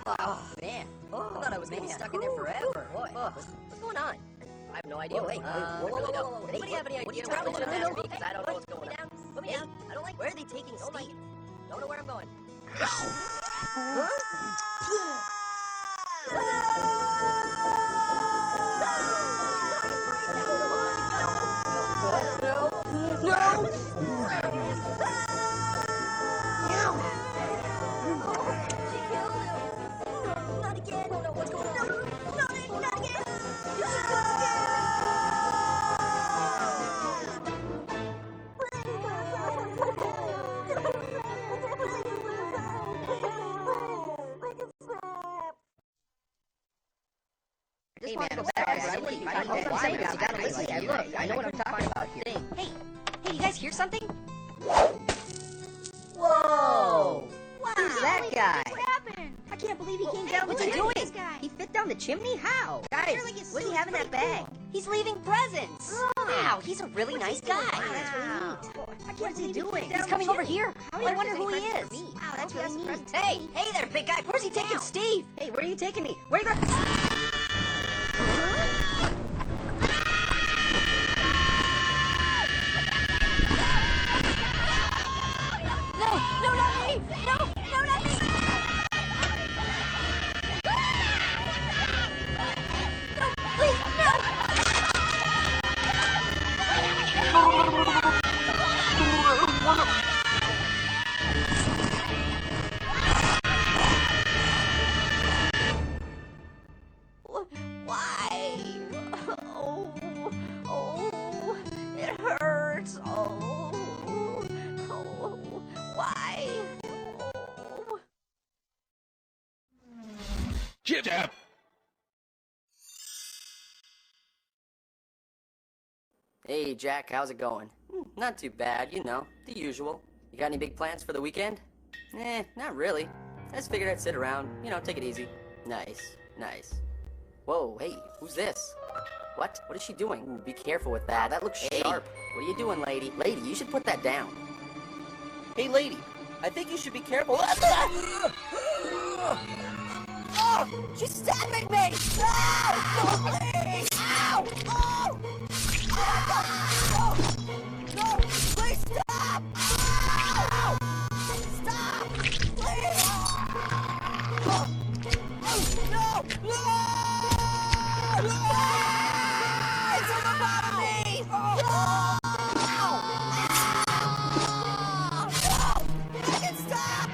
Oh, man. I thought I was going to be stuck in there forever. Boy, what's going on? I have no idea. Wait, I really don't. Anybody have any idea what's going on? Because I don't know what's going on. Put me down. I don't like. Where are they taking Steve? Don't know where I'm going. Huh? Hey man, I'm sorry. I know what I'm talking about here. Hey, you guys hear something? Whoa! Wow! Who's that guy? What happened? I can't believe he came down the What's he chimney. doing? He fit down the chimney? How? Guys, what do you have in that bag? He's leaving presents. Wow, he's a really nice guy. Wow, that's really neat. What's he doing? He's coming over here. How I wonder who he is. Wow, that's really neat. Hey there, big guy. Where's he taking Steve? Hey, where are you taking me? Where are you going? No, not me! No, not me! No, please, no! Why? Oh, it hurts. Why? Oh. Jib jab. Hey, Jack, how's it going? Not too bad, you know, the usual. You got any big plans for the weekend? Not really. I just figured I'd sit around, take it easy. Nice. Whoa, hey, who's this? What? What is she doing? Ooh, be careful with that. That looks sharp. What are you doing, lady? Lady, you should put that down. Hey, lady, I think you should be careful. Oh, she's stabbing me! Ow! No, please! Ow! Oh! No! Please stop! Ow! Stop! Please! Oh! No! No! It's on the bottom of me! Oh! No! I can stop!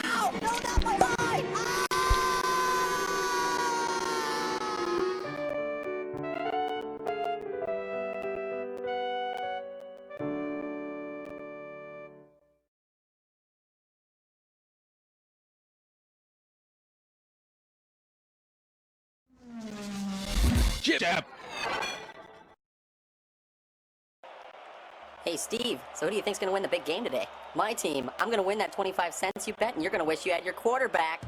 Ow! No, not my eye! Jib jab. Hey, Steve, so who do you think's gonna win the big game today? My team. I'm gonna win that 25 cents you bet, and you're gonna wish you had your quarterback.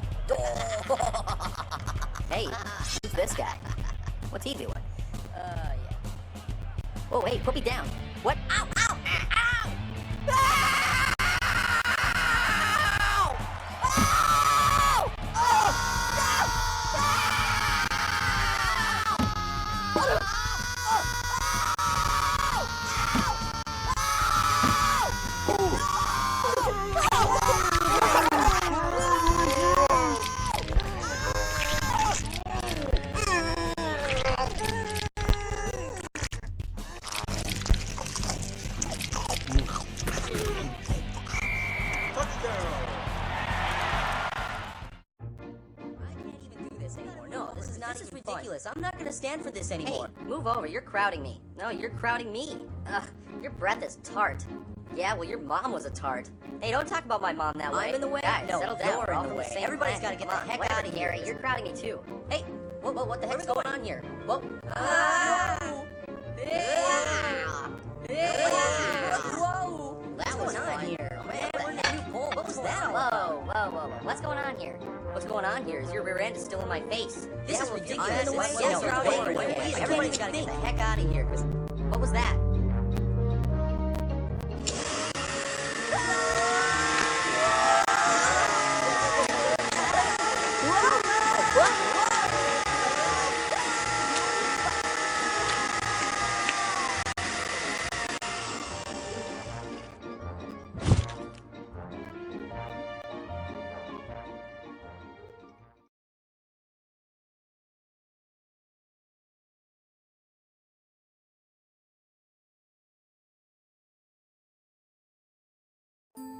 Hey, who's this guy? What's he doing? Yeah. Whoa, hey, put me down. What? Ow! Ow! Ow! Ow! Ow! Oh! I'm not gonna stand for this anymore. Hey, move over. You're crowding me. No, you're crowding me. Ugh, your breath is tart. Yeah, well, your mom was a tart. Hey, don't talk about my mom that way. I'm in the way. Guys, no, settle down. You're in the way. Everybody's gotta get the heck out of here. You're crowding me too. Hey, whoa, what the heck's going on here? Whoa. Whoa. What's going on here? What was that? Whoa. What's going on here? What's going on here is your rear end is still in my face. This is ridiculous. Everybody's gotta get the heck out of here. What was that? Whoa!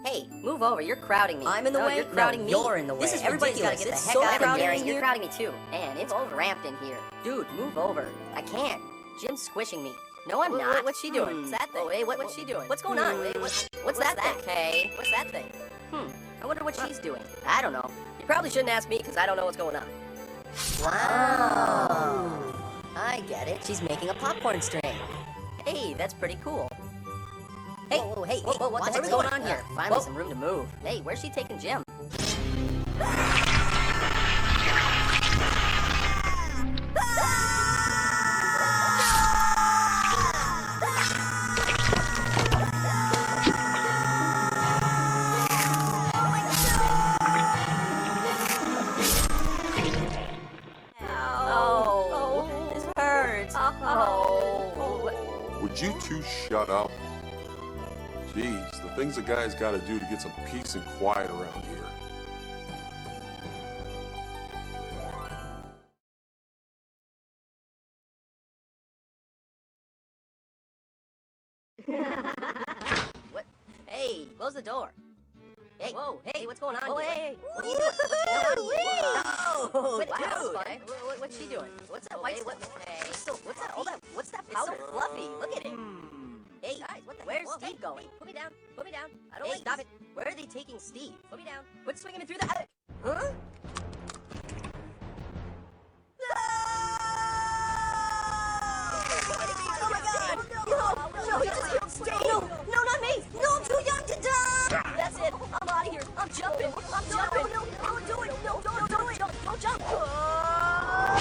Hey, move over. You're crowding me. I'm in the No, way? You're crowding No, me. you're in the This way. is Everybody's gotta ridiculous. get the so heck out of crowded here. in here. You're crowding me too. Man, it's cramped in here. Dude, move over. I can't. Jim's squishing me. No, I'm not. What's she doing? What's that thing? Wait, what's she doing? What's going on? Wait, what's that thing? Hey, what's that thing? I wonder what she's doing. I don't know. You probably shouldn't ask me because I don't know what's going on. Wow. I get it. She's making a popcorn string. Hey, that's pretty cool. Hey, whoa, hey, what the What's heck's going on here? Finally, Whoa. some room to move. Hey, where's she taking Jim? Oh, this hurts. Oh. Would you two shut up? Jeez, the things a guy's got to do to get some peace and quiet around here. What? Hey, close the door. Hey, whoa, hey, what's going on Oh, here? hey. What are you doing? What's going on here? Oh, Wait, dude. wow, what's she doing? What's that white stuff? Hey, what's that? All that? What's that powder? It's so fluffy. Look at it. Hey, guys, what the? Where's Steve going? Put me down. Put me down. I don't Hey, like stop this. it. Where are they taking Steve? Put me down. Quit swinging me through the attic. Huh? Oh my God! No, he just killed Steve. No, not me. No, I'm too young to die. That's it. I'm out of here. I'm jumping. I'm jumping. No, don't do it. No, don't do it. Don't jump. Oh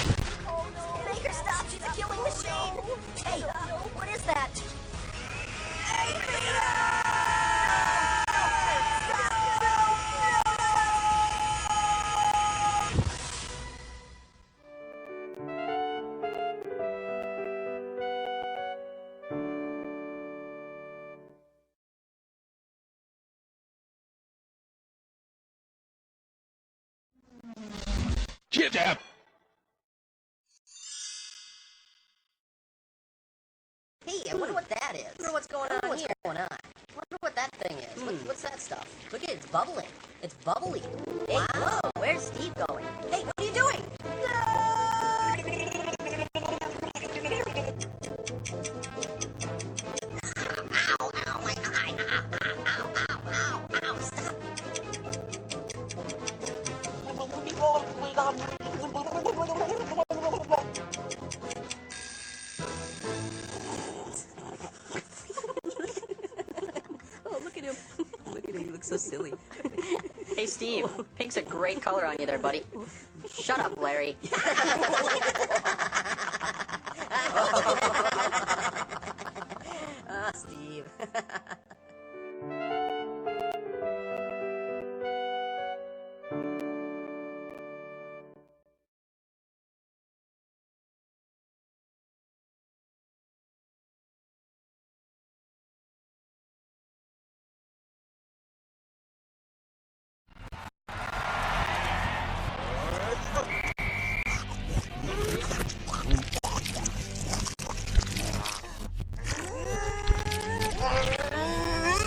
no! Make her stop. She's a killing machine. Hey, what is that? Chip chap. Hey, I wonder what that is. I wonder what's going on What's here. going on? I wonder what that thing is. What's that stuff? Look at it. It's bubbling. It's bubbly. Hey, Wow. whoa, where's Steve going? Hey, what are you doing? Ow, ow, my eye. Ow, ow, ow, ow, stop. Oh, look at him. Look at him. He looks so silly. Hey, Steve. Pink's a great color on you there, buddy. Shut up, Larry. Ah, Steve.